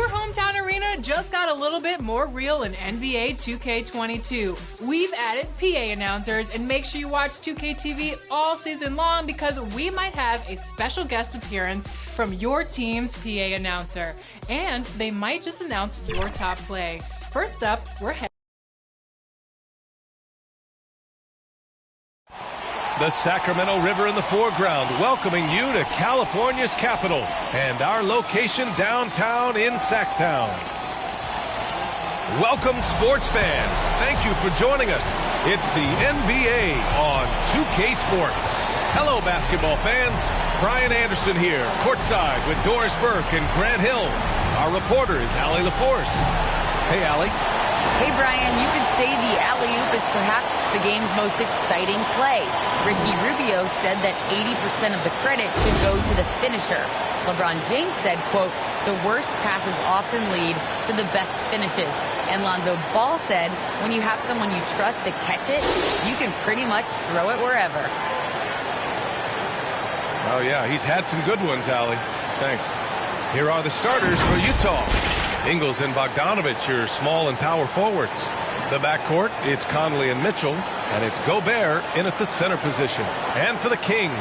Your hometown arena just got a little bit more real in NBA 2K22. We've added PA announcers, and make sure you watch 2K TV all season long because we might have a special guest appearance from your team's PA announcer. And they might just announce your top play. First up, we're heading. The Sacramento River in the foreground, welcoming you to California's capital and our location downtown in Sacktown. Welcome, sports fans. Thank you for joining us. It's the NBA on 2K Sports. Hello, basketball fans. Brian Anderson here, courtside with Doris Burke and Grant Hield. Our reporter is Allie LaForce. Hey, Allie. Hey, Brian, you could say the alley-oop is perhaps the game's most exciting play. Ricky Rubio said that 80% of the credit should go to the finisher. LeBron James said, quote, the worst passes often lead to the best finishes. And Lonzo Ball said, when you have someone you trust to catch it, you can pretty much throw it wherever. Oh, yeah, he's had some good ones, Allie. Thanks. Here are the starters for Utah. Ingles and Bogdanovich, your small and power forwards. The backcourt, it's Conley and Mitchell, and it's Gobert in at the center position. And for the Kings,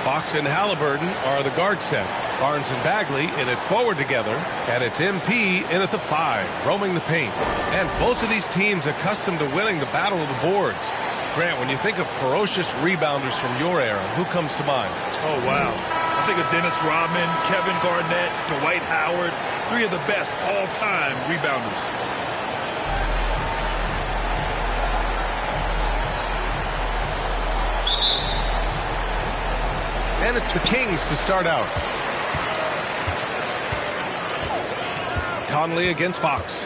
Fox and Halliburton are the guard set. Barnes and Bagley in at forward together, and it's MP in at the 5, roaming the paint. And both of these teams accustomed to winning the battle of the boards. Grant, when you think of ferocious rebounders from your era, who comes to mind? Oh, wow. I think of Dennis Rodman, Kevin Garnett, Dwight Howard, 3 of the best all-time rebounders. And it's the Kings to start out. Conley against Fox.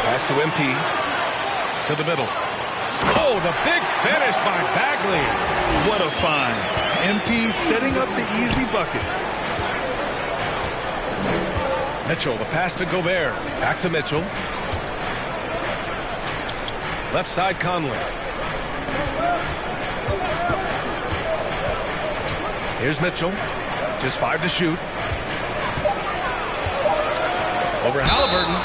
Pass to MP. To the middle. Oh, the big finish by Bagley. What a find. MP setting up the easy bucket. Mitchell, the pass to Gobert. Back to Mitchell. Left side, Conley. Here's Mitchell. Just 5 to shoot. Over Halliburton.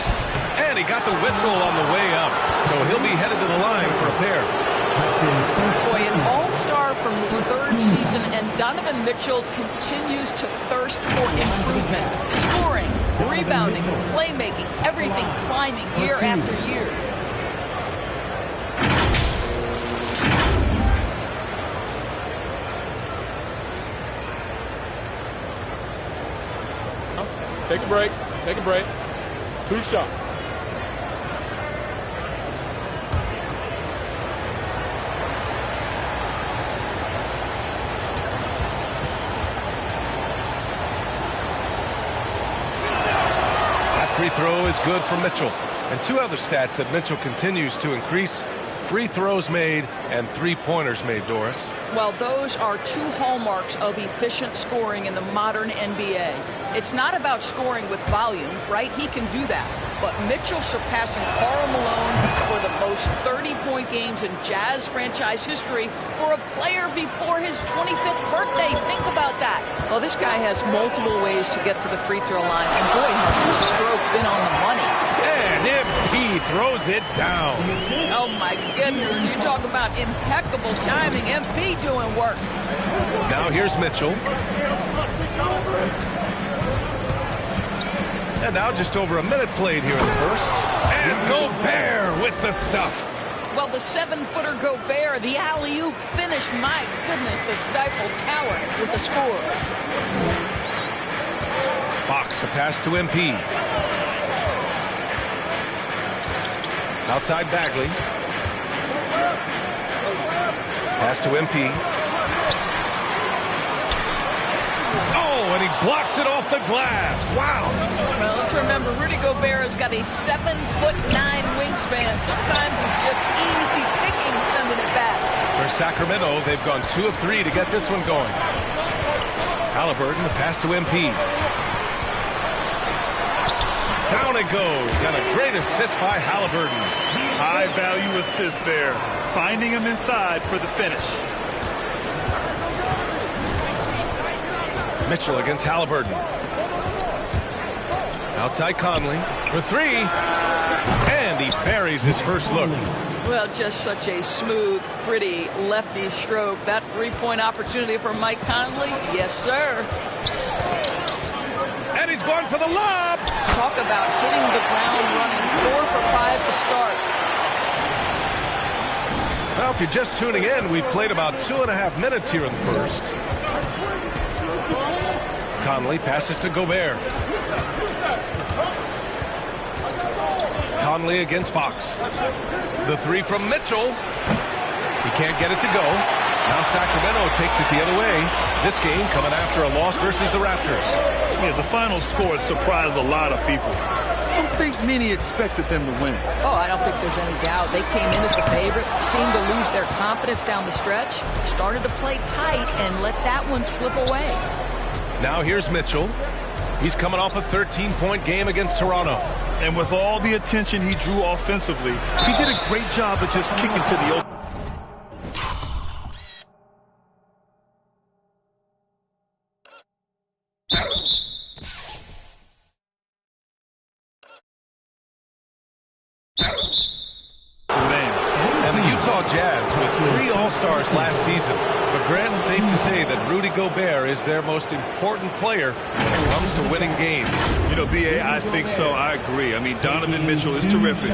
And he got the whistle on the way up. So he'll be headed to the line for a pair. Boy, an all-star from his 3rd season, and Donovan Mitchell continues to thirst for improvement. Scoring, rebounding, playmaking, everything climbing year after year. Take a break. Take a break. 2 shots. Free throw is good for Mitchell. And 2 other stats that Mitchell continues to increase: free throws made and 3-pointers made, Doris. Well, those are 2 hallmarks of efficient scoring in the modern NBA. It's not about scoring with volume, right? He can do that. But Mitchell surpassing Karl Malone for the most 30-point games in Jazz franchise history for a player before his 25th birthday. Think about that. Well, this guy has multiple ways to get to the free throw line, and boy, has his stroke been on the money. And MP throws it down. Oh, my goodness. You talk about impeccable timing. MP doing work. Now here's Mitchell. And now just over a minute played here in the first. And Gobert with the stuff. Well, the 7-footer Gobert, the alley-oop finish. My goodness, the Stifle Tower with the score. Fox, the pass to MP. Outside Bagley. Pass to MP. Oh, and he blocks it off the glass. Wow. Well, let's remember, Rudy Gobert has got a 7'9" wingspan. Sometimes it's just easy picking sending it back. For Sacramento, they've gone 2 of 3 to get this one going. Halliburton, the pass to MP. Down it goes, and a great assist by Halliburton. High value assist there, finding him inside for the finish. Mitchell against Halliburton. Outside Conley for three. And he buries his first look. Well, just such a smooth, pretty lefty stroke. That three-point opportunity for Mike Conley. Yes, sir. And he's going for the lob. Talk about hitting the ground running. 4 for 5 to start. Well, if you're just tuning in, we've played about 2.5 minutes here in the first. Conley passes to Gobert. Conley against Fox. The three from Mitchell. He can't get it to go. Now Sacramento takes it the other way. This game coming after a loss versus the Raptors. Yeah, the final score surprised a lot of people. I don't think many expected them to win. Oh, I don't think there's any doubt. They came in as the favorite, seemed to lose their confidence down the stretch, started to play tight, and let that one slip away. Now here's Mitchell. He's coming off a 13-point game against Toronto. And with all the attention he drew offensively, he did a great job of just kicking to the open. And the Utah Jazz with 3 All-Stars last season. But Grant, it's safe to say that Rudy Gobert is their most important player when it comes to winning games. You know, B.A., I think so. I agree. I mean, Donovan Mitchell is terrific.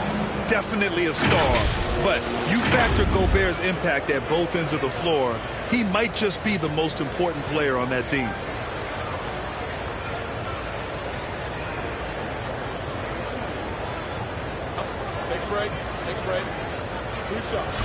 Definitely a star. But you factor Gobert's impact at both ends of the floor, he might just be the most important player on that team. Take a break. Take a break. 2 shots.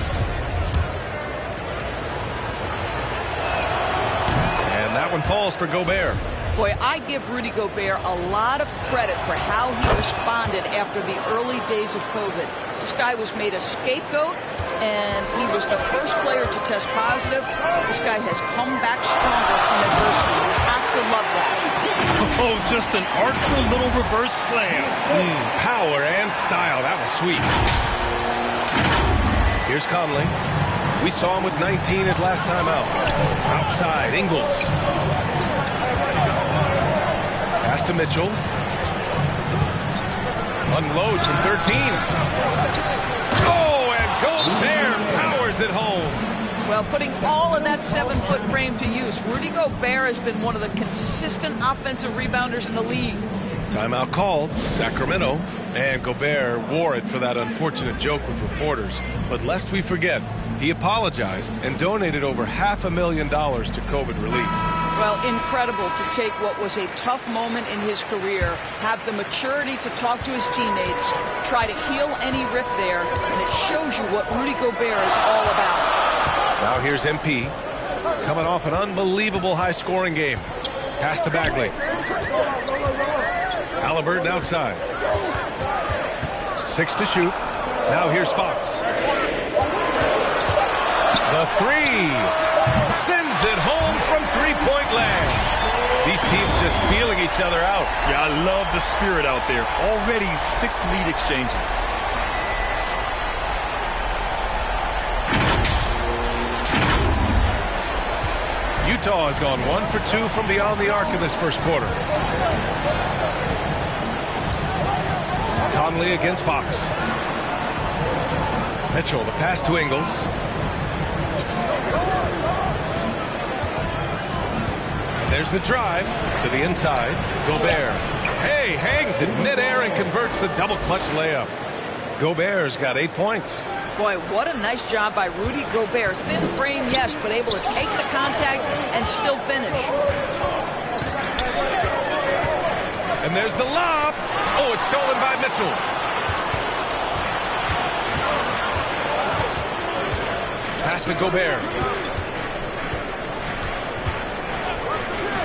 And that one falls for Gobert. Boy, I give Rudy Gobert a lot of credit for how he responded after the early days of COVID. This guy was made a scapegoat, and he was the first player to test positive. This guy has come back stronger from adversity. You have to love that. Oh, just an artful little reverse slam. Power and style. That was sweet. Here's Conley. We saw him with 19 his last time out. Outside, Ingles. Pass to Mitchell. Unloads from 13. Oh, and Gobert powers it home. Well, putting all of that 7-foot frame to use, Rudy Gobert has been one of the consistent offensive rebounders in the league. Timeout called, Sacramento, and Gobert wore it for that unfortunate joke with reporters. But lest we forget, he apologized and donated over $500,000 to COVID relief. Well, incredible to take what was a tough moment in his career, have the maturity to talk to his teammates, try to heal any rift there, and it shows you what Rudy Gobert is all about. Now here's MP, coming off an unbelievable high-scoring game. Pass to Bagley. Halliburton outside. 6 to shoot. Now here's Fox. The three. Sends it home from three-point land. These teams just feeling each other out. Yeah, I love the spirit out there. Already 6 lead exchanges. Utah has gone 1 for 2 from beyond the arc in this first quarter. Conley against Fox. Mitchell, the pass to Ingles. And there's the drive to the inside. Gobert. Hey, hangs in midair and converts the double clutch layup. Gobert's got 8 points. Boy, what a nice job by Rudy Gobert. Thin frame, yes, but able to take the contact and still finish. And there's the lob. Oh, it's stolen by Mitchell. Pass to Gobert.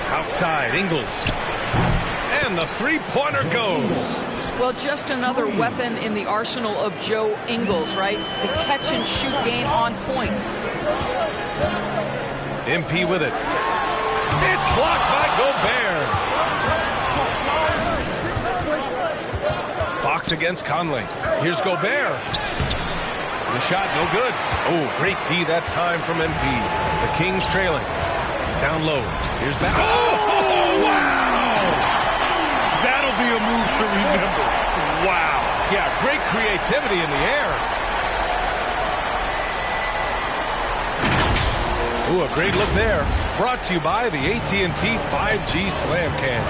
Outside, Ingles. And the three-pointer goes. Well, just another weapon in the arsenal of Joe Ingles, right? The catch-and-shoot game on point. MP with it. It's blocked by Gobert. Fox against Conley. Here's Gobert. The shot, no good. Oh, great D that time from MP. The Kings trailing. Down low. Here's back. Oh! wow! That'll be a move to remember. Wow. Yeah, great creativity in the air. Ooh, a great look there. Brought to you by the AT&T 5G Slam Cam.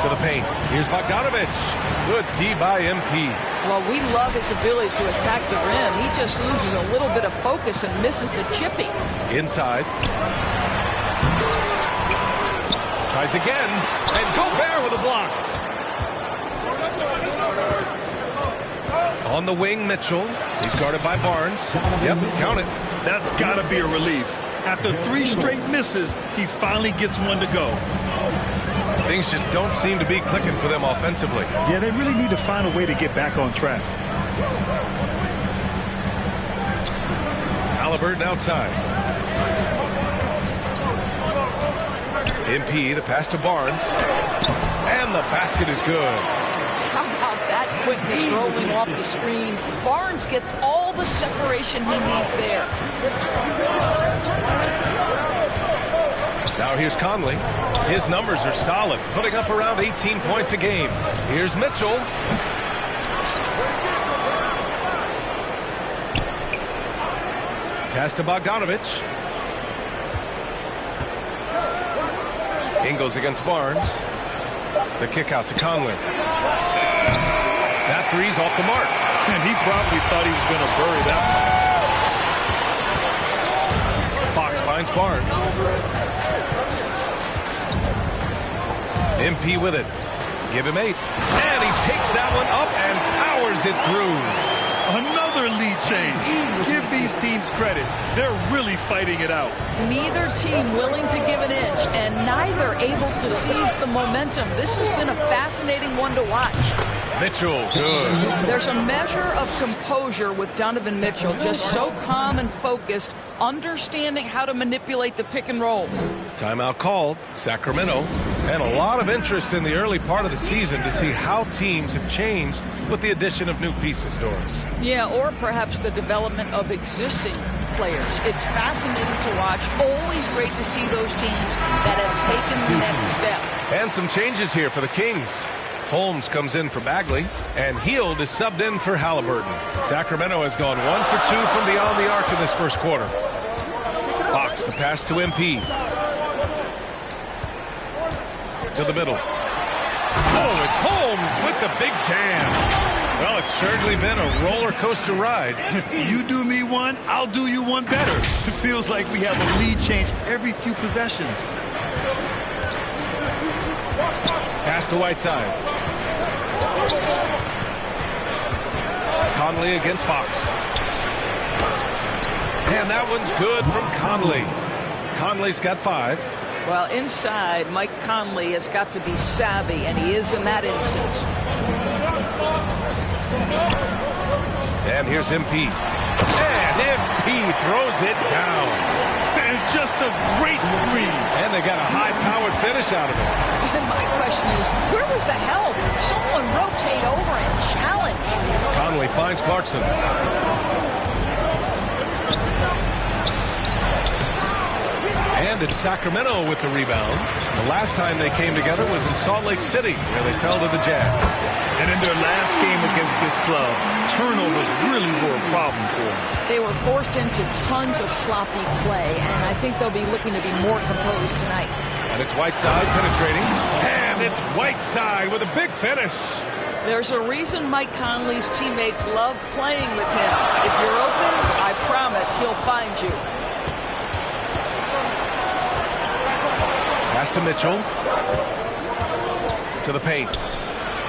To the paint. Here's Bogdanovich. Good D by MP. Well, we love his ability to attack the rim. He just loses a little bit of focus and misses the chipping. Inside. Tries again. And Gobert with a block. On the wing, Mitchell. He's guarded by Barnes. Yep, count it. That's got to be a relief. After 3 straight misses, he finally gets one to go. Things just don't seem to be clicking for them offensively. Yeah, they really need to find a way to get back on track. Halliburton outside. MP, the pass to Barnes. And the basket is good. How about that quickness rolling off the screen? Barnes gets all the separation he needs there. Now here's Conley. His numbers are solid, putting up around 18 points a game. Here's Mitchell. Pass to Bogdanovich. Ingles against Barnes. The kick out to Conley. That three's off the mark. And he probably thought he was going to bury that one. Fox finds Barnes. MP with it. Give him 8. And he takes that one up and powers it through. Another lead change. Give these teams credit. They're really fighting it out. Neither team willing to give an inch, and neither able to seize the momentum. This has been a fascinating one to watch. Mitchell, good. There's a measure of composure with Donovan Mitchell, just so calm and focused, understanding how to manipulate the pick and roll. Timeout called, Sacramento, and a lot of interest in the early part of the season to see how teams have changed with the addition of new pieces, Doris. Yeah, or perhaps the development of existing players. It's fascinating to watch. Always great to see those teams that have taken the next step. And some changes here for the Kings. Holmes comes in for Bagley, and Hield is subbed in for Halliburton. Sacramento has gone 1 for 2 from beyond the arc in this first quarter. Fox, the pass to MP. To the middle. Oh, it's Holmes with the big jam. Well, it's certainly been a roller coaster ride. You do me one, I'll do you one better. It feels like we have a lead change every few possessions. Pass to Whiteside. Conley against Fox. And that one's good from Conley. Conley's got 5. Well, inside, Mike Conley has got to be savvy, and he is in that instance. And here's MP. And MP throws it down. And just a great screen. And they got a high-powered finish out of it. And my question is, where was the help? Someone rotate over and challenge. Conley finds Clarkson. And it's Sacramento with the rebound. The last time they came together was in Salt Lake City, where they fell to the Jazz. And in their last game against this club, turnovers really were a problem for them. They were forced into tons of sloppy play, and I think they'll be looking to be more composed tonight. And it's Whiteside penetrating. And it's Whiteside with a big finish. There's a reason Mike Conley's teammates love playing with him. If you're open, I promise he'll find you. Pass to Mitchell. To the paint.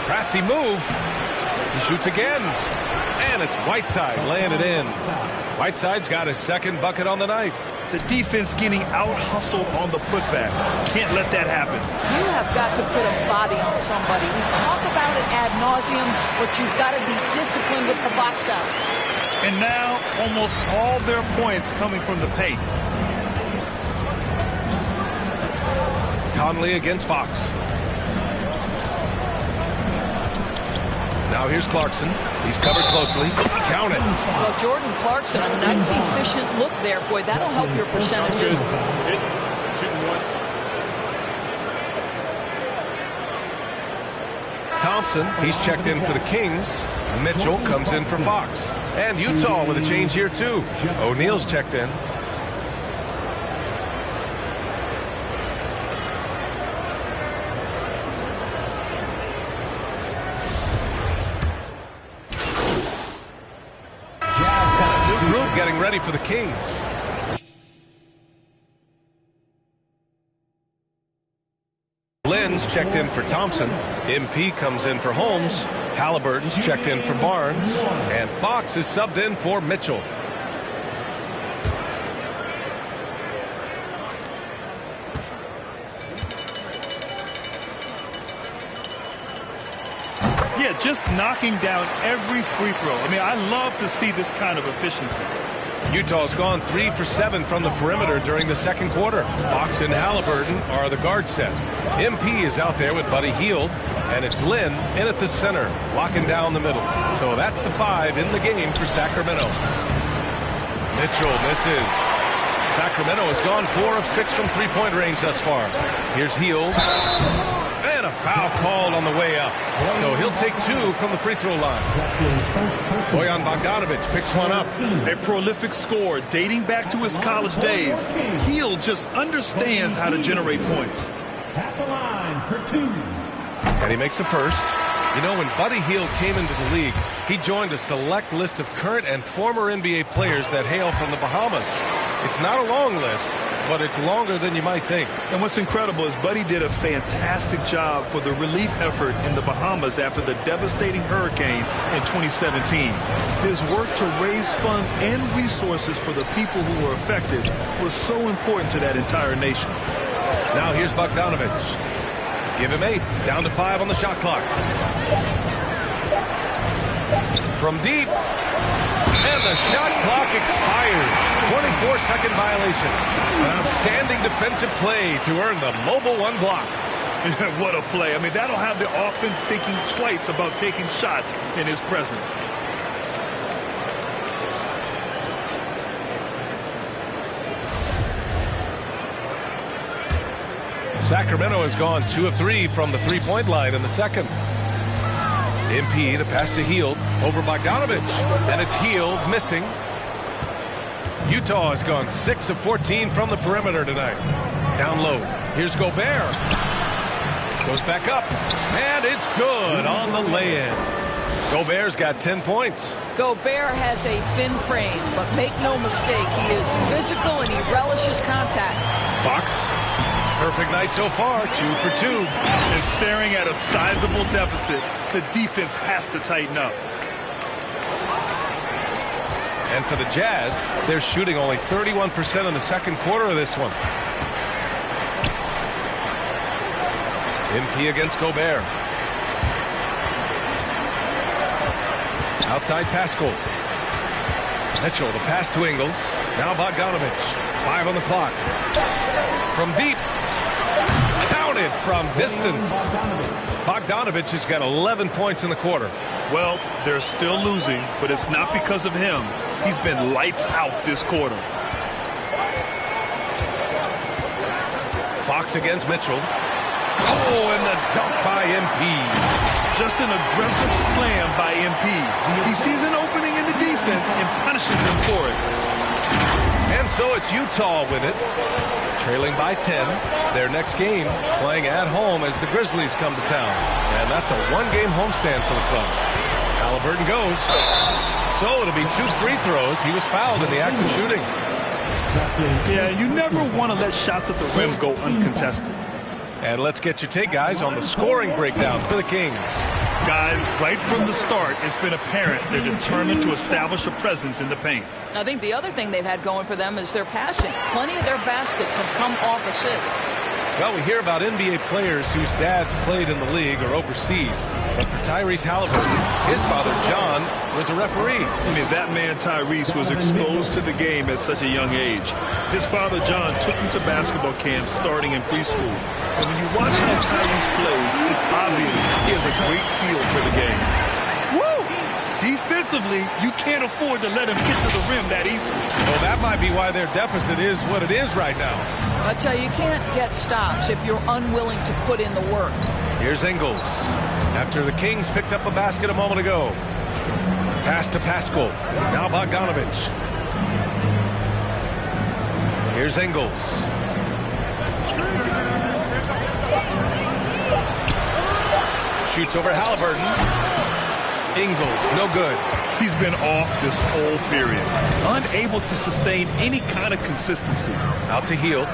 Crafty move. He shoots again. And it's Whiteside laying it in. Whiteside's got his second bucket on the night. The defense getting out-hustled on the putback. Can't let that happen. You have got to put a body on somebody. We talk about it ad nauseum, but you've got to be disciplined with the box outs. And now, almost all their points coming from the paint. Conley against Fox. Now here's Clarkson. He's covered closely. Count it. Well, Jordan Clarkson, a nice, efficient look there. Boy, that'll help your percentages. Shooting 1. Thompson. He's checked in for the Kings. Mitchell comes in for Fox. And Utah with a change here, too. O'Neal's checked in. New group getting ready for the Kings. Lynn's checked in for Thompson. MP comes in for Holmes. Halliburton's checked in for Barnes. And Fox is subbed in for Mitchell. Yeah, just knocking down every free throw. I mean, I love to see this kind of efficiency. Utah's gone 3 for 7 from the perimeter during the second quarter. Fox and Halliburton are the guard set. MP is out there with Buddy Hield, and it's Lynn in at the center, locking down the middle. So that's the 5 in the game for Sacramento. Mitchell misses. Sacramento has gone 4 of 6 from three-point range thus far. Here's Hield. And a foul called on the way up. So he'll take 2 from the free throw line. Bojan Bogdanovic picks one up. A prolific scorer dating back to his college days. Hield just understands how to generate points. At the line for 2. And he makes the first. You know, when Buddy Hield came into the league, he joined a select list of current and former NBA players that hail from the Bahamas. It's not a long list, but it's longer than you might think. And what's incredible is Buddy did a fantastic job for the relief effort in the Bahamas after the devastating hurricane in 2017. His work to raise funds and resources for the people who were affected was so important to that entire nation. Now here's Bogdanovic. Give him 8. Down to 5 on the shot clock. From deep. And the shot clock expires. 24-second violation. An outstanding defensive play to earn the mobile 1 block. What a play. I mean, that'll have the offense thinking twice about taking shots in his presence. Sacramento has gone 2 of 3 from the three-point line in the second. MP, the pass to Hield, over Bogdanovic, and it's Hield missing. Utah has gone 6 of 14 from the perimeter tonight. Down low, here's Gobert. Goes back up, and it's good on the lay-in. Gobert's got 10 points. Gobert has a thin frame, but make no mistake, he is physical and he relishes contact. Fox, perfect night so far, 2 for 2. And staring at a sizable deficit, the defense has to tighten up. And for the Jazz, they're shooting only 31% in the second quarter of this one. MP against Gobert. Outside Pascal. Mitchell, the pass to Ingles. Now Bogdanovic. 5 on the clock. From deep. Counted from distance. Bogdanovic has got 11 points in the quarter. Well, they're still losing, but it's not because of him. He's been lights out this quarter. Fox against Mitchell. Oh, and the dunk by MP. Just an aggressive slam by MP. He sees an opening in the defense and punishes him for it. And so it's Utah with it. Trailing by 10. Their next game playing at home as the Grizzlies come to town. And that's a one-game homestand for the club. Halliburton goes. So it'll be 2 free throws. He was fouled in the act of shooting. Yeah, you never want to let shots at the rim go uncontested. And let's get your take, guys, on the scoring breakdown for the Kings. Guys, right from the start, it's been apparent they're determined to establish a presence in the paint. I think the other thing they've had going for them is their passing. Plenty of their baskets have come off assists. Well, we hear about NBA players whose dads played in the league or overseas. But for Tyrese Halliburton, his father, John, was a referee. I mean, that man, Tyrese, was exposed to the game at such a young age. His father, John, took him to basketball camps starting in preschool. And when you watch how Tyrese plays, it's obvious he has a great feel for the game. Woo! Defensively, you can't afford to let him get to the rim that easily. Well, that might be why their deficit is what it is right now. I tell you, you can't get stops if you're unwilling to put in the work. Here's Ingles. After the Kings picked up a basket a moment ago. Pass to Pascal. Now Bogdanovich. Here's Ingles. Shoots over Halliburton. Ingles, no good. He's been off this whole period. Unable to sustain any kind of consistency. Out to Hield.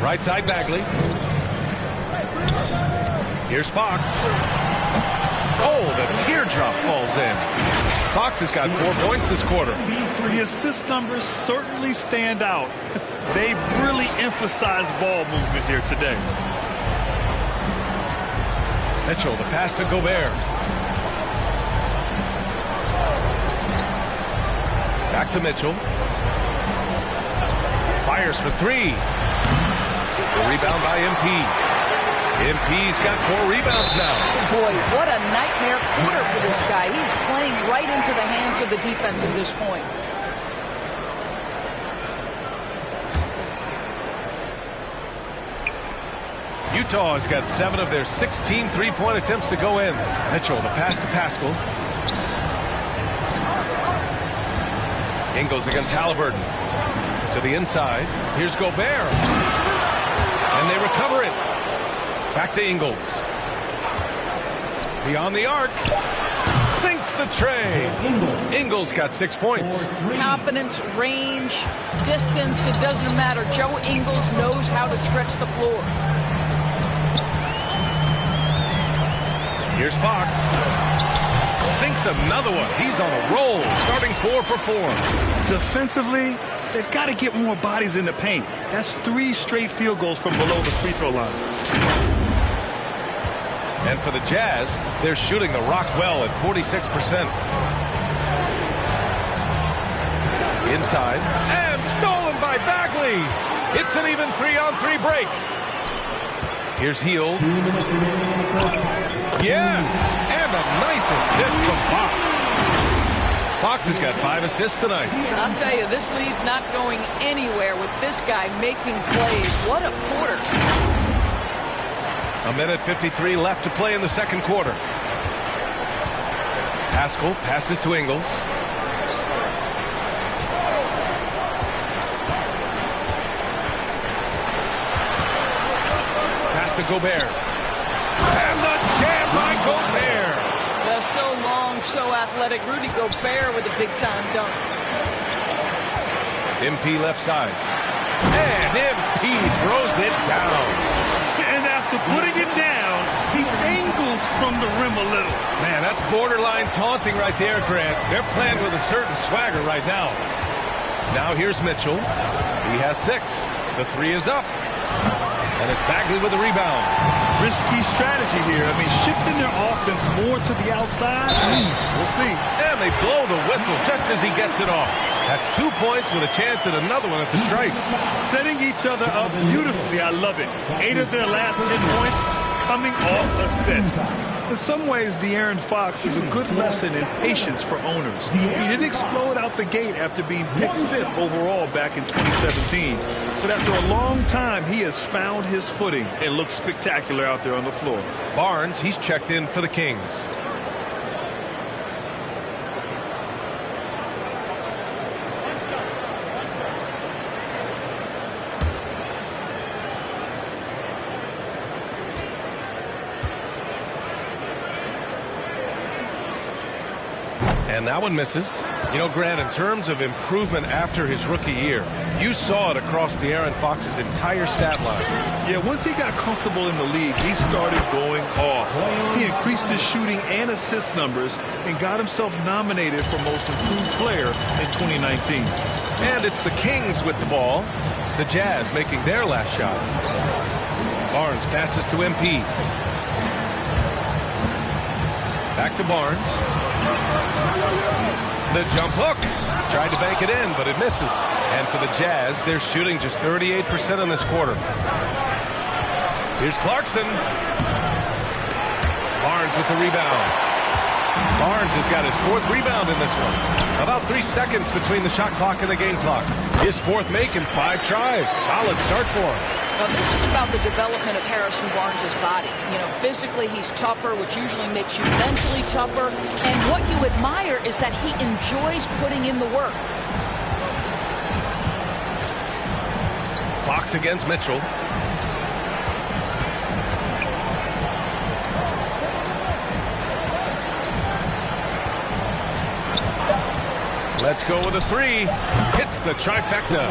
Right side Bagley. Here's Fox. Oh, the teardrop falls in. Fox has got 4 points this quarter. The assist numbers certainly stand out. They've really emphasized ball movement here today. Mitchell, the pass to Gobert. Back to Mitchell. Fires for 3. The rebound by MP. MP's got 4 rebounds now. Boy, what a nightmare quarter for this guy. He's playing right into the hands of the defense at this point. Utah has got 7 of their 16 three-point attempts to go in. Mitchell, the pass to Pascal. Ingles against Halliburton. To the inside. Here's Gobert. And they recover it. Back to Ingles. Beyond the arc. Sinks the tray. Ingles got 6 points. Confidence, range, distance, it doesn't matter. Joe Ingles knows how to stretch the floor. Here's Fox. Sinks another one. He's on a roll. Starting 4 for 4. Defensively, they've got to get more bodies in the paint. That's 3 straight field goals from below the free throw line. And for the Jazz, they're shooting the rock well at 46%. Inside. And stolen by Bagley. It's an even 3-on-3 break. Here's Hield. Yes! And a nice assist from Fox. Fox has got 5 assists tonight. I'll tell you, this lead's not going anywhere with this guy making plays. What a quarter. A minute 53 left to play in the second quarter. Pascal passes to Ingles. Pass to Gobert. And the jam by Gobert. That's so long, so athletic. Rudy Gobert with a big-time dunk. MP left side. And MP throws it down. And after putting it down, he angles from the rim a little. Man, that's borderline taunting right there, Grant. They're playing with a certain swagger right now. Now here's Mitchell. He has 6. The 3 is up. And it's Bagley with the rebound. Risky strategy here. I mean, shifting their offense more to the outside. We'll see. And they blow the whistle just as he gets it off. That's 2 points with a chance at another one at the stripe. Setting each other up beautifully. I love it. 8 of their last 10 points coming off assists. In some ways, De'Aaron Fox is a good lesson in patience for owners. He didn't explode out the gate after being picked 5th overall back in 2017. But after a long time, he has found his footing and looks spectacular out there on the floor. Barnes, he's checked in for the Kings. And that one misses. You know, Grant, in terms of improvement after his rookie year, you saw it across De'Aaron Fox's entire stat line. Yeah, once he got comfortable in the league, he started going off. He increased his shooting and assist numbers and got himself nominated for Most Improved Player in 2019. And it's the Kings with the ball. The Jazz making their last shot. Barnes passes to MP. Back to Barnes. The jump hook. Tried to bank it in, but it misses. And for the Jazz, they're shooting just 38% in this quarter. Here's Clarkson. Barnes with the rebound. Barnes has got his 4th rebound in this one. About 3 seconds between the shot clock and the game clock. His 4th make in 5 tries. Solid start for him. Now, this is about the development of Harrison Barnes' body. You know, physically he's tougher, which usually makes you mentally tougher. And what you admire is that he enjoys putting in the work. Fox against Mitchell. Let's go with a 3. Hits the trifecta.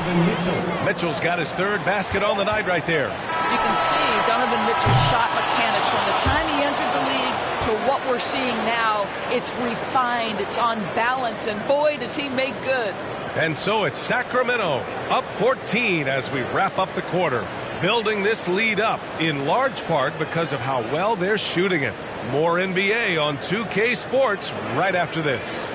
Mitchell's got his 3rd basket on the night right there. You can see Donovan Mitchell's shot mechanics from the time he entered the league to what we're seeing now. It's refined, it's on balance, and boy, does he make good. And so it's Sacramento up 14 as we wrap up the quarter. Building this lead up in large part because of how well they're shooting it. More NBA on 2K Sports right after this.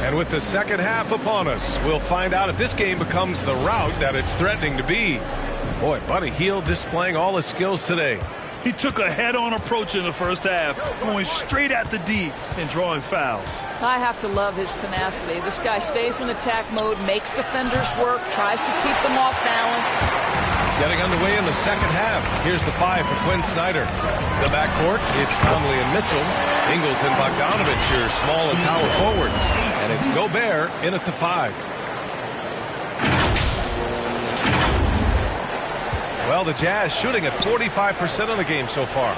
And with the second half upon us, we'll find out if this game becomes the rout that it's threatening to be. Boy, Buddy Hield displaying all his skills today. He took a head-on approach in the first half, going straight at the D and drawing fouls. I have to love his tenacity. This guy stays in attack mode, makes defenders work, tries to keep them off balance. Getting underway in the second half. Here's the 5 for Quinn Snyder. The backcourt, it's Conley and Mitchell. Ingles and Bogdanovich, your small and power forwards. And it's Gobert in at the 5. Well, the Jazz shooting at 45% of the game so far.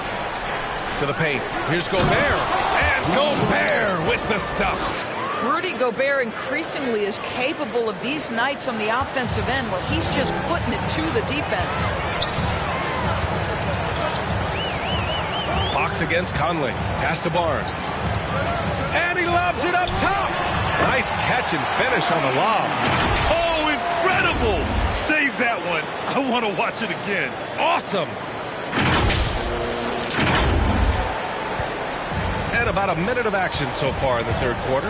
To the paint. Here's Gobert. And Gobert with the stuff. Rudy Gobert increasingly is capable of these nights on the offensive end where he's just putting it to the defense. Fox against Conley. Pass to Barnes. And he lobs it up top. Nice catch and finish on the lob. Oh, incredible! Save that one. I want to watch it again. Awesome. And about a minute of action so far in the third quarter.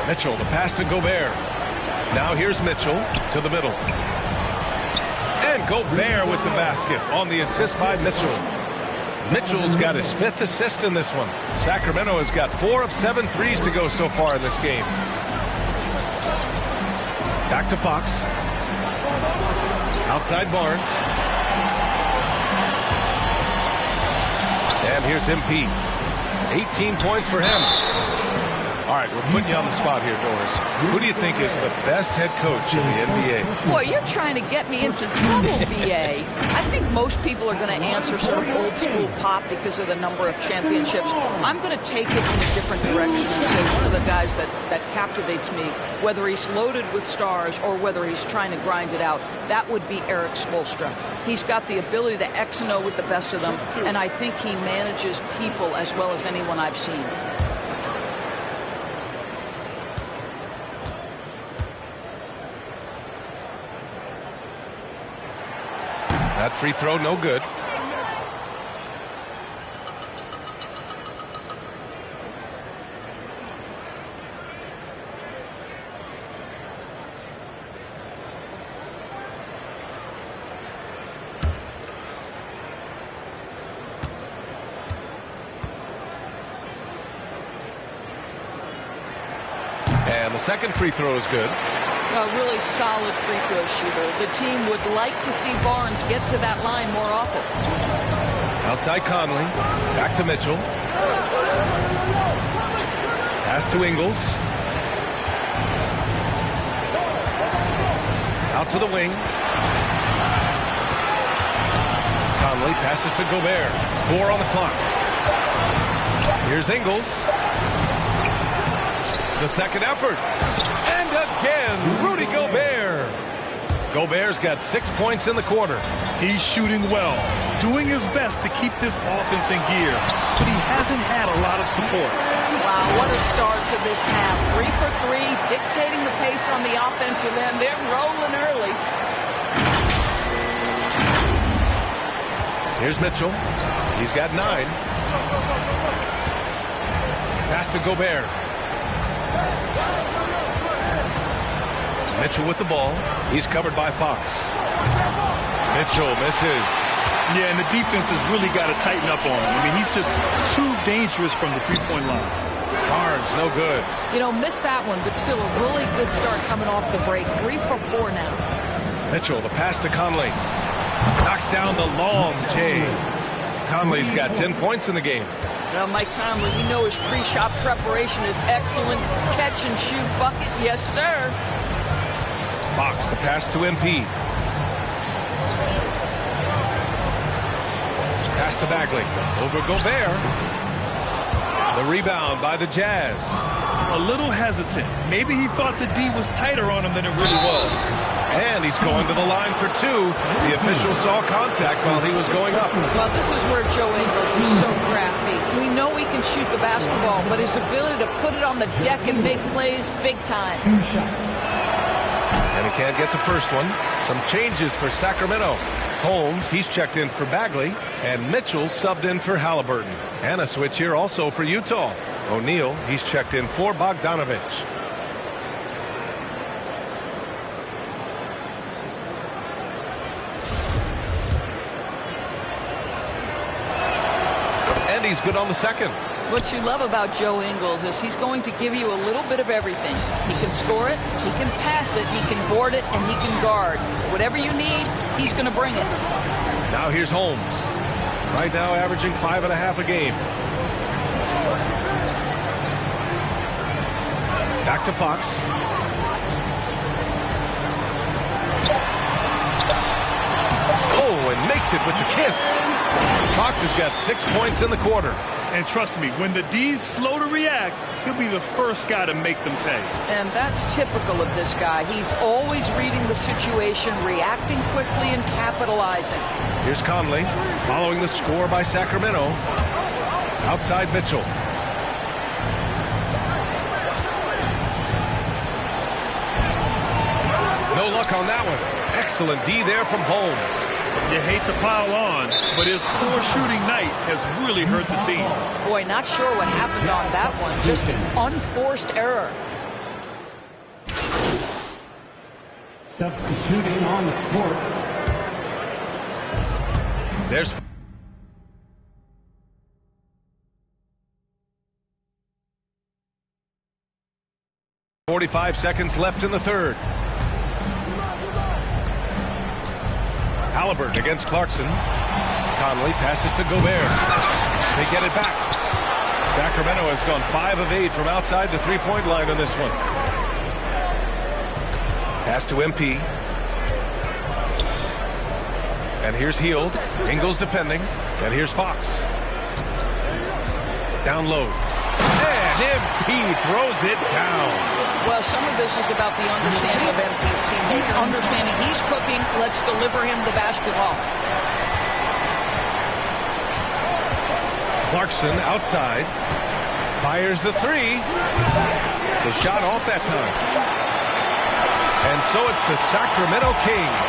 Mitchell, the pass to Gobert. Now here's Mitchell to the middle. And Gobert with the basket on the assist by Mitchell. Mitchell's got his 5th assist in this one. Sacramento has got 4 of 7 threes to go so far in this game. Back to Fox. Outside Barnes. And here's MP. 18 points for him. All right, we're putting you on the spot here, Doris. Who do you think is the best head coach in the NBA? Boy, you're trying to get me into trouble, BA. I think most people are going to answer sort of old school Pop because of the number of championships. I'm going to take it in a different direction and say one of the guys that captivates me, whether he's loaded with stars or whether he's trying to grind it out, that would be Erik Spoelstra. He's got the ability to X and O with the best of them, and I think he manages people as well as anyone I've seen. That free throw, no good. And the second free throw is good. A really solid free throw shooter. The team would like to see Barnes get to that line more often. Outside Conley. Back to Mitchell. Pass to Ingles. Out to the wing. Conley passes to Gobert. 4 on the clock. Here's Ingles. The second effort. And again, Rudy Gobert. Gobert's got 6 points in the quarter. He's shooting well, doing his best to keep this offense in gear, but he hasn't had a lot of support. Wow, what a start to this half. 3 for 3, dictating the pace on the offensive end. They're rolling early. Here's Mitchell. He's got 9. Pass to Gobert. Mitchell with the ball. He's covered by Fox. Mitchell misses. Yeah, and the defense has really got to tighten up on him. I mean, he's just too dangerous from the three-point line. Barnes, no good. You know, missed that one, but still a really good start coming off the break. 3 for 4 now. Mitchell, the pass to Conley. Knocks down the long J. Conley's got 10 points in the game. Well, Mike Conley, we know his pre-shot preparation is excellent. Catch and shoot bucket, yes, sir. Fox, the pass to MP. Pass to Bagley. Over Gobert. The rebound by the Jazz. A little hesitant. Maybe he thought the D was tighter on him than it really was. And he's going to the line for 2. The official saw contact while he was going up. Well, this is where Joe Ingles is so crafty. We know he can shoot the basketball, but his ability to put it on the deck and make plays big time. And he can't get the first one. Some changes for Sacramento. Holmes, he's checked in for Bagley, and Mitchell subbed in for Halliburton. And a switch here also for Utah. O'Neal, he's checked in for Bogdanovich. And he's good on the second. What you love about Joe Ingles is he's going to give you a little bit of everything. He can score it, he can pass it, he can board it, and he can guard. Whatever you need, he's going to bring it. Now here's Holmes. Right now averaging 5.5 a game. Back to Fox. Oh, and makes it with the kiss. Fox has got 6 points in the quarter. And trust me, when the D's slow to react, he'll be the first guy to make them pay. And that's typical of this guy. He's always reading the situation, reacting quickly, and capitalizing. Here's Conley, following the score by Sacramento. Outside Mitchell. No luck on that one. Excellent D there from Holmes. You hate to pile on, but his poor shooting night has really hurt the team. Boy, not sure what happened on that one. Just an unforced error. Substituting on the court. There's 45 seconds left in the third. Halliburton against Clarkson. Conley passes to Gobert. They get it back. Sacramento has gone 5 of 8 from outside the three-point line on this one. Pass to MP. And here's Hield. Ingles defending. And here's Fox. Down low. And MP throws it down. Well, some of this is about the understanding of MP's teammates, understanding he's cooking, let's deliver him the basketball. Clarkson outside, fires the 3. The shot off that time. And so it's the Sacramento Kings.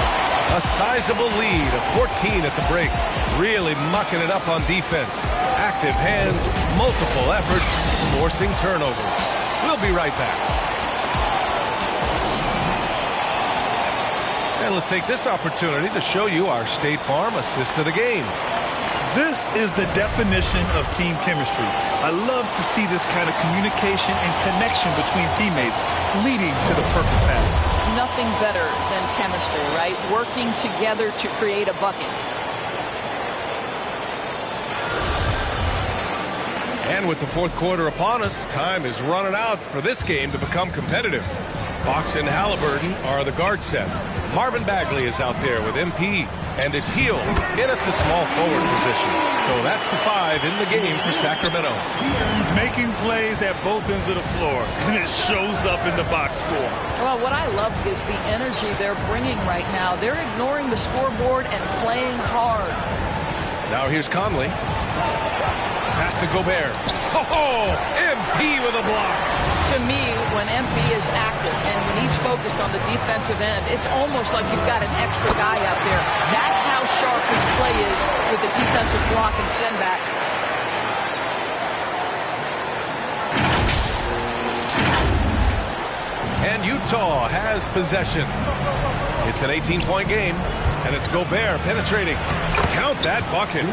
A sizable lead of 14 at the break. Really mucking it up on defense. Active hands, multiple efforts, forcing turnovers. We'll be right back. And let's take this opportunity to show you our State Farm assist to the game. This is the definition of team chemistry. I love to see this kind of communication and connection between teammates leading to the perfect pass. Nothing better than chemistry, right? Working together to create a bucket. And with the fourth quarter upon us, time is running out for this game to become competitive. Fox and Halliburton are the guard set. Marvin Bagley is out there with MP, and it's Hield in at the small forward position. So that's the 5 in the game for Sacramento. Making plays at both ends of the floor, and it shows up in the box score. Well, what I love is the energy they're bringing right now. They're ignoring the scoreboard and playing hard. Now here's Conley. Pass to Gobert. Oh, MP with a block. To me, when MP is active and when he's focused on the defensive end, it's almost like you've got an extra guy out there. That's how sharp his play is with the defensive block and send back. And Utah has possession. It's an 18-point game, and it's Gobert penetrating. Count that bucket.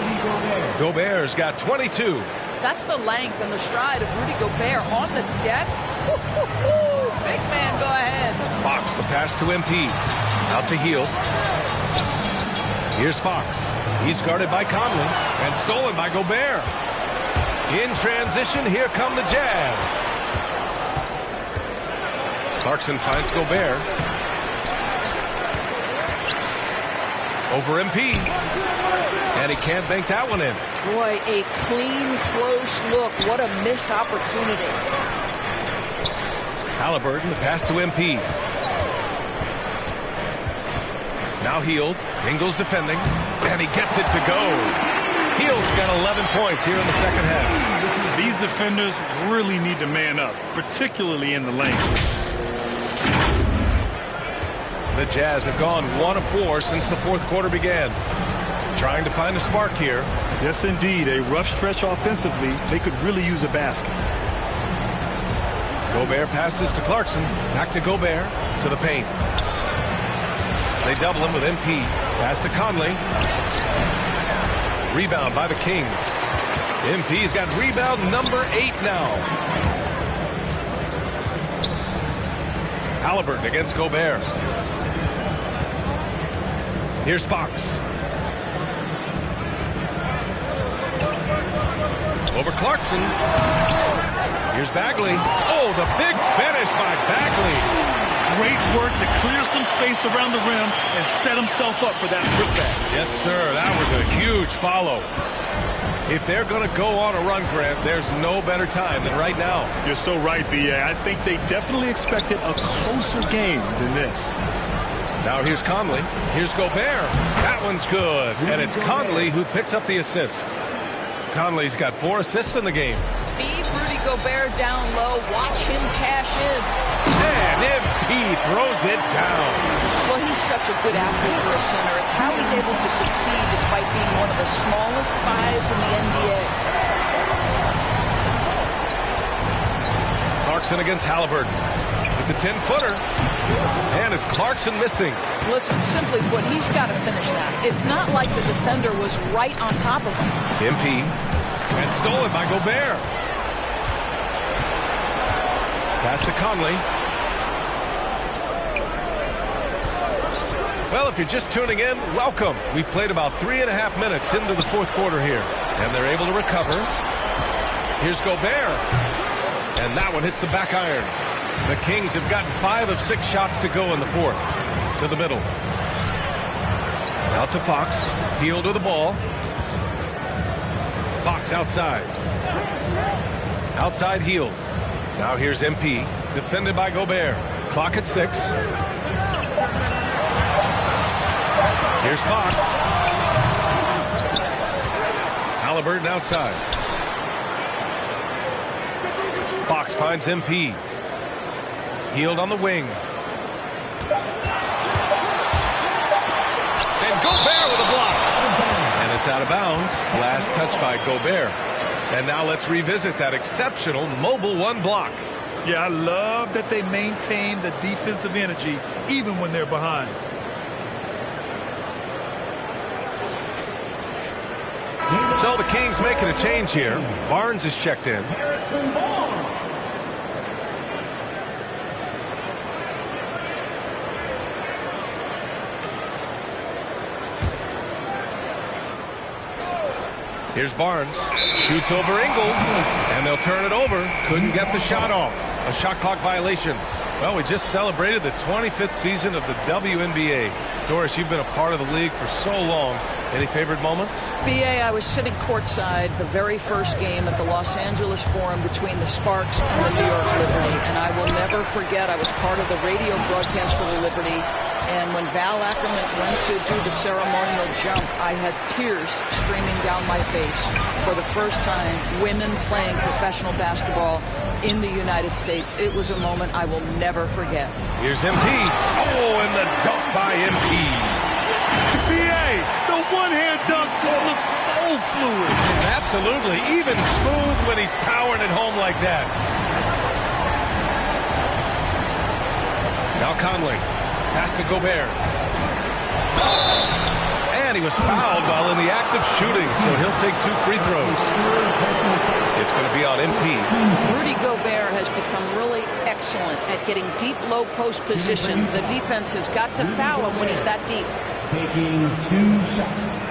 Gobert's got 22. That's the length and the stride of Rudy Gobert on the deck. Big man, go ahead. Fox, the pass to MP. Out to Hield. Here's Fox. He's guarded by Conley and stolen by Gobert. In transition, here come the Jazz. Clarkson finds Gobert. Over MP. And he can't bank that one in. Boy, a clean, close look. What a missed opportunity. Halliburton, the pass to MP. Now Hield. Ingles defending. And he gets it to go. Hield's got 11 points here in the second half. These defenders really need to man up, particularly in the lane. The Jazz have gone 1 of 4 since the fourth quarter began. Trying to find a spark here. Yes, indeed. A rough stretch offensively. They could really use a basket. Gobert passes to Clarkson. Back to Gobert. To the paint. They double him with MP. Pass to Conley. Rebound by the Kings. MP's got rebound number 8 now. Halliburton against Gobert. Here's Fox. Over Clarkson. Here's Bagley. Oh, the big finish by Bagley. Great work to clear some space around the rim and set himself up for that putback. Yes, sir. That was a huge follow. If they're going to go on a run, Grant, there's no better time than right now. You're so right, B.A. I think they definitely expected a closer game than this. Now here's Conley. Here's Gobert. That one's good. And it's Conley who picks up the assist. Conley's got 4 assists in the game. Feed Rudy Gobert down low. Watch him cash in. And MP throws it down. Well, he's such a good athlete for a center. It's how he's able to succeed despite being one of the smallest 5s in the NBA. Clarkson against Halliburton. With the 10-footer. And it's Clarkson missing. Listen, simply put, he's got to finish that. It's not like the defender was right on top of him. MP. And stolen by Gobert. Pass to Conley. Well, if you're just tuning in, welcome. We've played about 3.5 minutes into the fourth quarter here. And they're able to recover. Here's Gobert. And that one hits the back iron. The Kings have gotten 5 of 6 shots to go in the fourth. To the middle. Out to Fox. Hield with the ball. Fox outside. Outside Hield. Now here's MP. Defended by Gobert. Clock at 6. Here's Fox. Halliburton outside. Fox finds MP. Hield on the wing. And Gobert with a block. And it's out of bounds. Last touch by Gobert. And now let's revisit that exceptional mobile 1 block. Yeah, I love that they maintain the defensive energy even when they're behind. So the Kings making a change here. Barnes is checked in. Here's Barnes. Shoots over Ingles. And they'll turn it over. Couldn't get the shot off. A shot clock violation. Well, we just celebrated the 25th season of the WNBA. Doris, you've been a part of the league for so long. Any favorite moments? B.A., I was sitting courtside the very first game at the Los Angeles Forum between the Sparks and the New York Liberty. And I will never forget, I was part of the radio broadcast for the Liberty. And when Val Ackerman went to do the ceremonial jump, I had tears streaming down my face. For the first time, women playing professional basketball in the United States. It was a moment I will never forget. Here's MP. Oh, and the dunk by MP. BA, the one-hand dunk just looks so fluid. Absolutely. Even smooth when he's powering it home like that. Now Conley. Pass to Gobert. And he was fouled while in the act of shooting, so he'll take 2 free throws. It's going to be on MP. Rudy Gobert has become really excellent at getting deep, low post position. The defense has got to foul him when he's that deep. Taking 2 shots.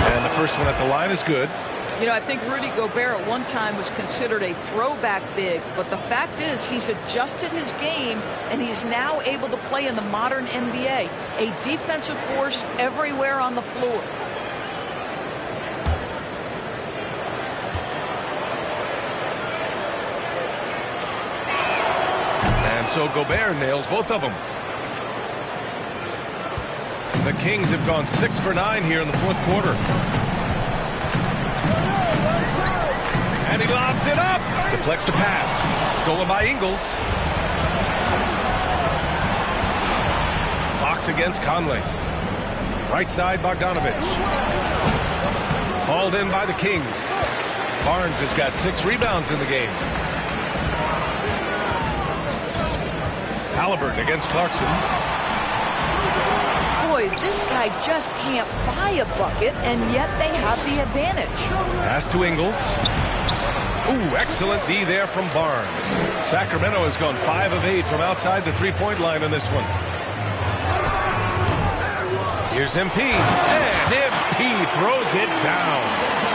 And the first one at the line is good. You know, I think Rudy Gobert at one time was considered a throwback big, but the fact is he's adjusted his game and he's now able to play in the modern NBA. A defensive force everywhere on the floor. And so Gobert nails both of them. The Kings have gone 6 for 9 here in the 4th quarter. And he lobs it up. Deflects the pass. Stolen by Ingles. Fox against Conley. Right side, Bogdanovich. Hauled in by the Kings. Barnes has got 6 rebounds in the game. Halliburton against Clarkson. Boy, this guy just can't buy a bucket, and yet they have the advantage. Pass to Ingles. Ooh, excellent D there from Barnes. Sacramento has gone 5 of 8 from outside the three-point line in this one. Here's MP. And MP throws it down.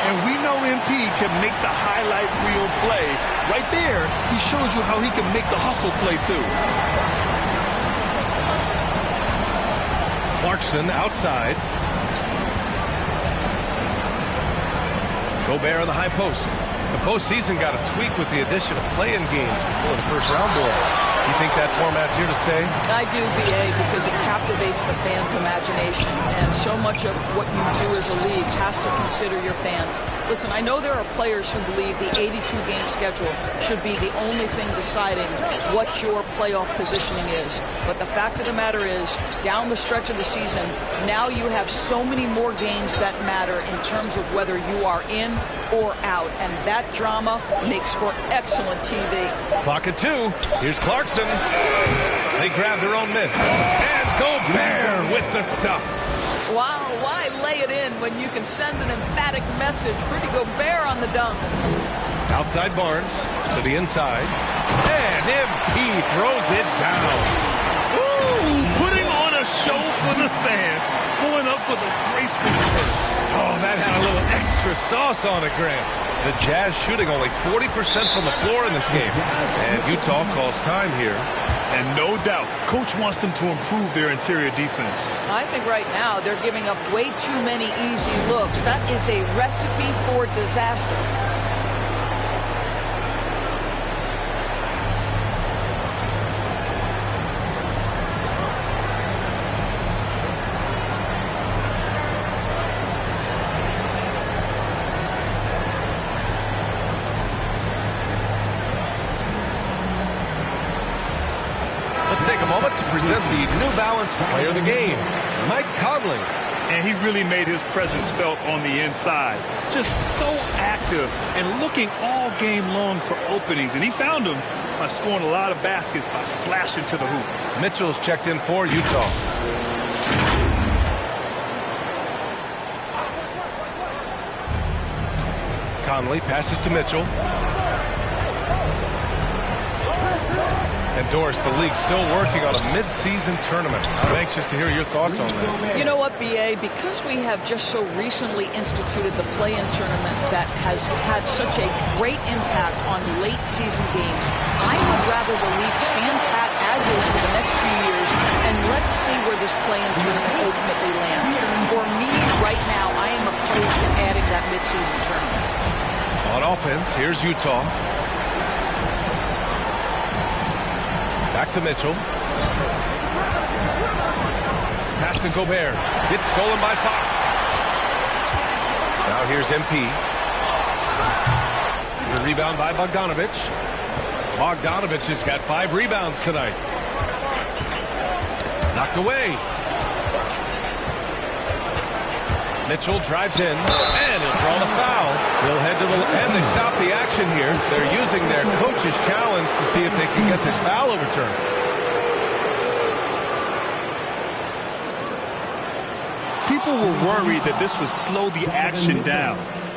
And we know MP can make the highlight reel play. Right there, he shows you how he can make the hustle play, too. Clarkson outside. Gobert on the high post. The postseason got a tweak with the addition of play-in games before the first round balls. You think that format's here to stay? I do, BA, because it captivates the fans' imagination, and so much of what you do as a league has to consider your fans. Listen, I know there are players who believe the 82-game schedule should be the only thing deciding what your playoff positioning is. But the fact of the matter is, down the stretch of the season, now you have so many more games that matter in terms of whether you are in or out. And that drama makes for excellent TV. Clock at 2. Here's Clarkson. They grab their own miss. And Gobert with the stuff. Wow, why lay it in when you can send an emphatic message? Rudy Gobert on the dunk. Outside Barnes to the inside. And MP throws it down. Ooh, putting on a show for the fans. Going up for the graceful reverse. Oh, that had a little extra sauce on it, Grant. The Jazz shooting only 40% from the floor in this game. And Utah calls time here. And no doubt, Coach wants them to improve their interior defense. I think right now they're giving up way too many easy looks. That is a recipe for disaster. To present the New Balance Player of the Game, Mike Conley. And he really made his presence felt on the inside. Just so active and looking all game long for openings. And he found them by scoring a lot of baskets by slashing to the hoop. Mitchell's checked in for Utah. Conley passes to Mitchell. And Doris, the league's still working on a mid-season tournament. I'm anxious to hear your thoughts on that. You know what, BA? Because we have just so recently instituted the play-in tournament that has had such a great impact on late-season games, I would rather the league stand pat as is for the next few years, and let's see where this play-in tournament ultimately lands. For me, right now, I am opposed to adding that mid-season tournament. On offense, here's Utah. Back to Mitchell. Pass to Gobert. It's stolen by Fox. Now here's MP. The rebound by Bogdanovich. Bogdanovich has got 5 rebounds tonight. Knocked away. Mitchell drives in, and he'll draw the foul. They'll head to and they stop the action here. They're using their coach's challenge to see if they can get this foul overturned. People were worried that this would slow the action down.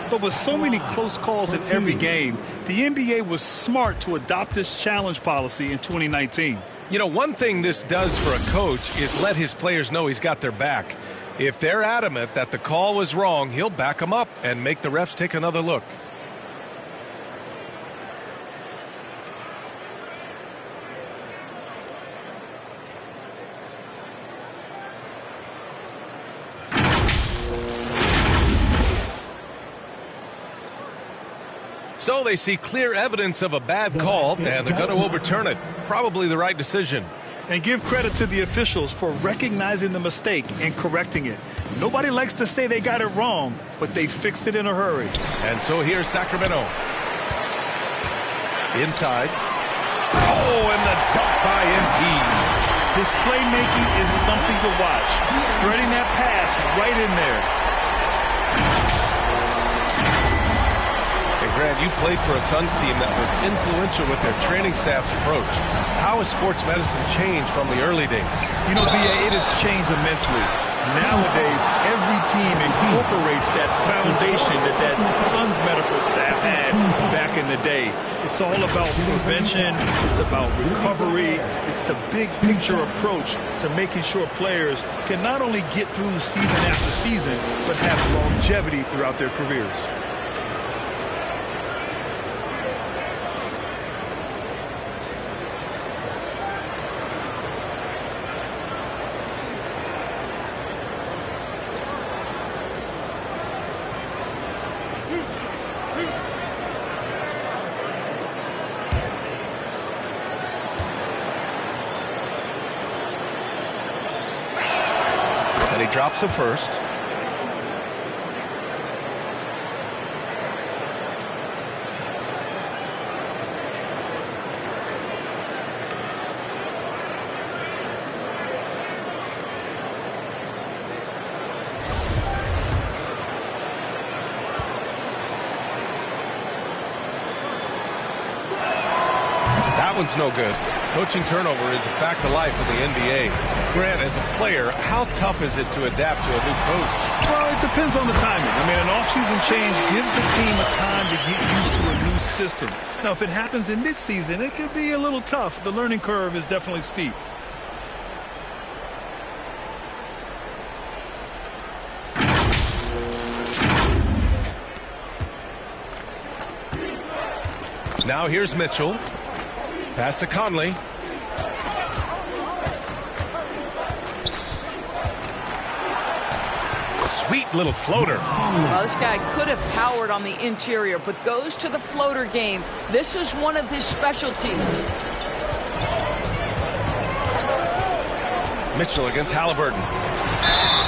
But with so many close calls in every game, the NBA was smart to adopt this challenge policy in 2019. You know, one thing this does for a coach is let his players know he's got their back. If they're adamant that the call was wrong, he'll back them up and make the refs take another look. So they see clear evidence of a bad call, and they're going to overturn it. Probably the right decision. And give credit to the officials for recognizing the mistake and correcting it. Nobody likes to say they got it wrong, but they fixed it in a hurry. And so here's Sacramento. Inside. Oh, and the dunk by MP. His playmaking is something to watch. Threading that pass right in there. Grant, you played for a Suns team that was influential with their training staff's approach. How has sports medicine changed from the early days? You know, BA, it has changed immensely. Nowadays, every team incorporates that foundation that Suns medical staff had back in the day. It's all about prevention. It's about recovery. It's the big picture approach to making sure players can not only get through season after season, but have longevity throughout their careers. And he drops a first. That one's no good. Coaching turnover is a fact of life in the NBA. Grant, as a player, how tough is it to adapt to a new coach? Well, it depends on the timing. I mean, an offseason change gives the team a time to get used to a new system. Now, if it happens in midseason, it could be a little tough. The learning curve is definitely steep. Now here's Mitchell. Pass to Conley. Sweet little floater. Well, this guy could have powered on the interior, but goes to the floater game. This is one of his specialties. Mitchell against Halliburton.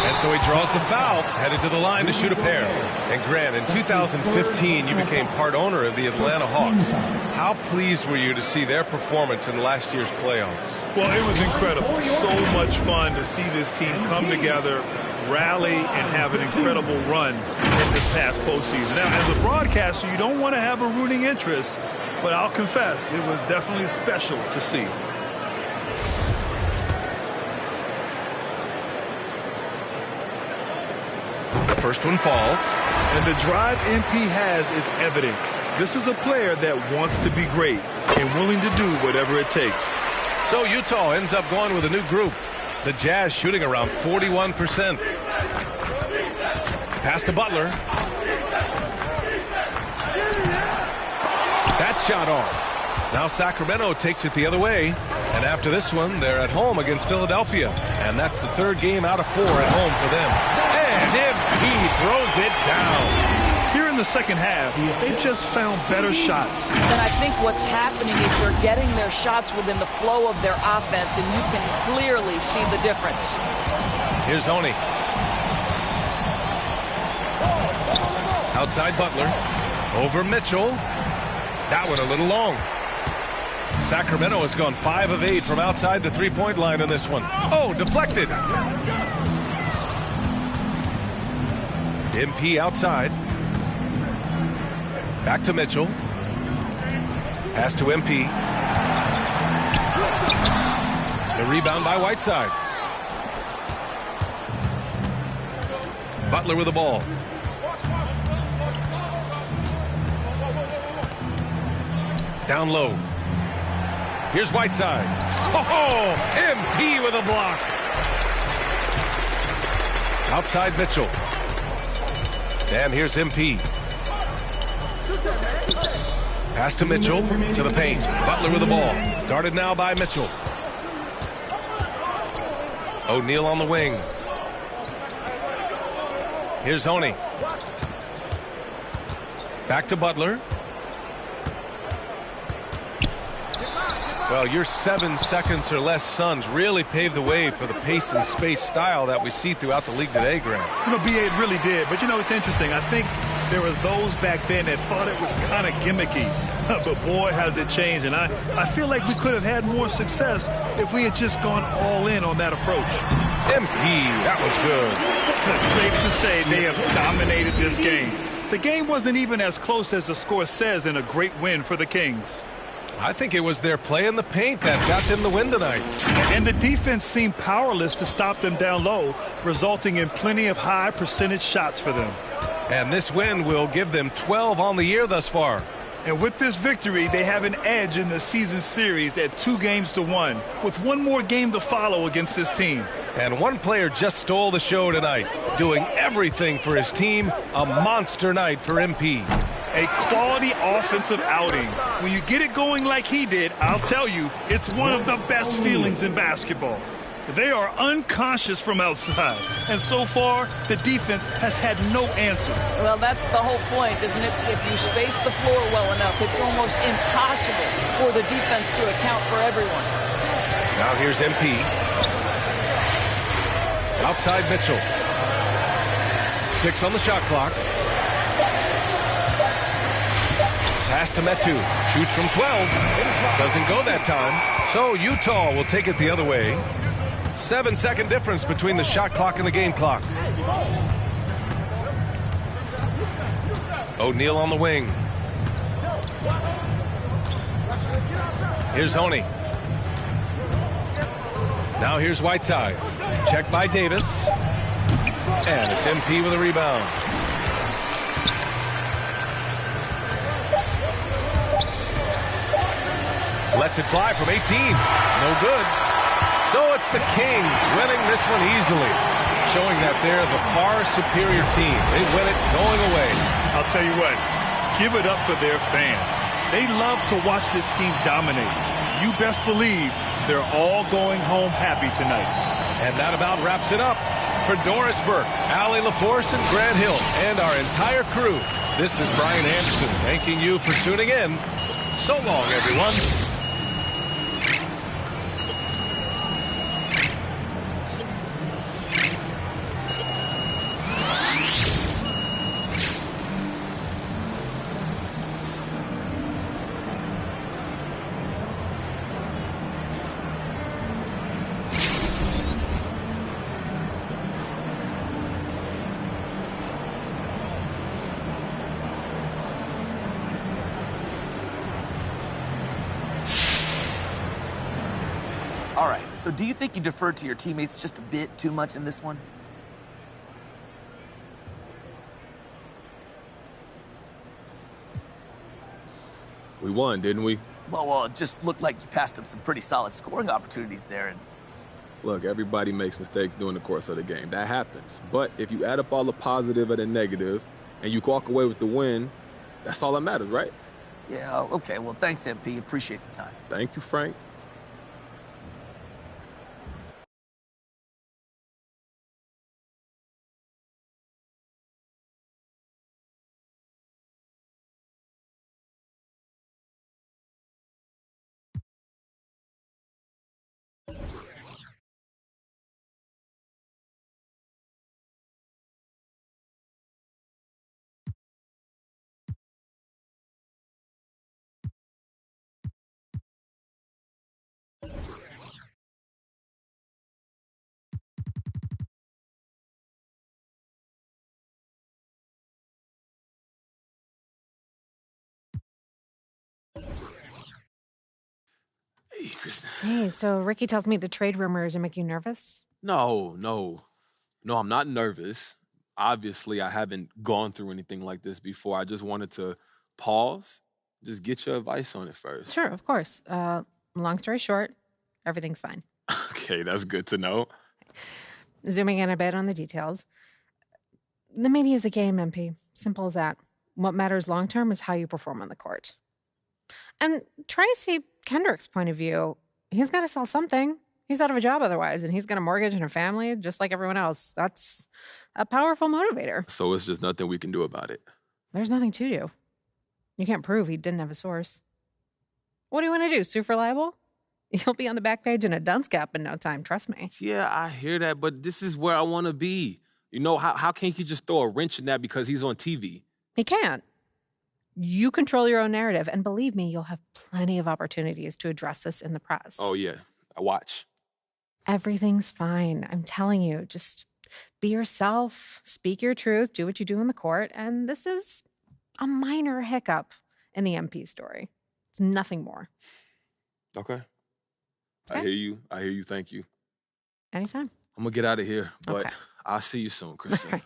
And so he draws the foul, headed to the line to shoot a pair. And Grant, in 2015, you became part owner of the Atlanta Hawks. How pleased were you to see their performance in last year's playoffs? Well, it was incredible. So much fun to see this team come together, rally, and have an incredible run in this past postseason. Now, as a broadcaster, you don't want to have a rooting interest, but I'll confess, it was definitely special to see. The first one falls. And the drive MP has is evident. This is a player that wants to be great and willing to do whatever it takes. So Utah ends up going with a new group. The Jazz shooting around 41%. Pass to Butler. That shot off. Now Sacramento takes it the other way. And after this one, they're at home against Philadelphia. And that's the third game out of 4 at home for them. And MP throws it down. Here in the second half, they've just found better shots. And I think what's happening is they're getting their shots within the flow of their offense, and you can clearly see the difference. Here's Oney. Outside Butler. Over Mitchell. That one a little long. Sacramento has gone 5 of 8 from outside the three-point line in this one. Oh, deflected. MP outside. Back to Mitchell. Pass to MP. The rebound by Whiteside. Butler with the ball. Down low. Here's Whiteside. Oh, MP with a block. Outside Mitchell. And here's MP. Pass to Mitchell, to the paint. Butler with the ball. Guarded now by Mitchell. O'Neal on the wing. Here's Oney. Back to Butler. Well, your 7 seconds or less Suns really paved the way for the pace and space style that we see throughout the league today, Graham. You know, B.A., it really did. But, you know, it's interesting. I think there were those back then that thought it was kind of gimmicky. But, boy, has it changed. And I feel like we could have had more success if we had just gone all in on that approach. MP, that was good. It's safe to say they have dominated this game. The game wasn't even as close as the score says in a great win for the Kings. I think it was their play in the paint that got them the win tonight. And the defense seemed powerless to stop them down low, resulting in plenty of high percentage shots for them. And this win will give them 12 on the year thus far. And with this victory, they have an edge in the season series at 2-1, with one more game to follow against this team. And one player just stole the show tonight, doing everything for his team. A monster night for MP. A quality offensive outing. When you get it going like he did, I'll tell you, it's one of the best feelings in basketball. They are unconscious from outside, and so far, the defense has had no answer. Well, that's the whole point, isn't it? If you space the floor well enough, it's almost impossible for the defense to account for everyone. Now here's MP. Outside Mitchell. 6 on the shot clock. Pass to Metu. Shoots from 12. Doesn't go that time. So Utah will take it the other way. 7-second difference between the shot clock and the game clock. O'Neal on the wing. Here's Oney. Now here's Whiteside. Checked by Davis. And it's MP with a rebound. Lets it fly from 18. No good. So it's the Kings winning this one easily, showing that they're the far superior team. They win it going away. I'll tell you what, give it up for their fans. They love to watch this team dominate. You best believe they're all going home happy tonight. And that about wraps it up. For Doris Burke, Allie LaForce, and Grant Hill, and our entire crew, this is Brian Anderson thanking you for tuning in. So long, everyone. All right, so do you think you deferred to your teammates just a bit too much in this one? We won, didn't we? Well, it just looked like you passed up some pretty solid scoring opportunities there. And Look, everybody makes mistakes during the course of the game. That happens. But if you add up all the positive and the negative, and you walk away with the win, that's all that matters, right? yeah, okay, well, thanks, MP. Appreciate the time. Thank you, Frank. Kristen. Hey, so Ricky tells me the trade rumors are making you nervous? No, I'm not nervous. Obviously, I haven't gone through anything like this before. I just wanted to pause, just get your advice on it first. Sure, of course. Long story short, everything's fine. Okay, that's good to know. Zooming in a bit on the details. The media is a game, MP. Simple as that. What matters long-term is how you perform on the court. And try to see Kendrick's point of view. He's got to sell something. He's out of a job otherwise, and he's got a mortgage and a family just like everyone else. That's a powerful motivator. So it's just nothing we can do about it. There's nothing to do. You can't prove he didn't have a source. What do you want to do, sue for libel? You'll be on the back page in a dunce cap in no time, trust me. Yeah, I hear that, but this is where I want to be. You know, how can't you just throw a wrench in that because he's on TV? He can't. You control your own narrative, and believe me, you'll have plenty of opportunities to address this in the press. Oh, yeah. I watch. Everything's fine. I'm telling you, just be yourself, speak your truth, do what you do in the court, and this is a minor hiccup in the MP story. It's nothing more. Okay. I hear you. Thank you. Anytime. I'm going to get out of here, but Okay. I'll see you soon, Kristen. All right.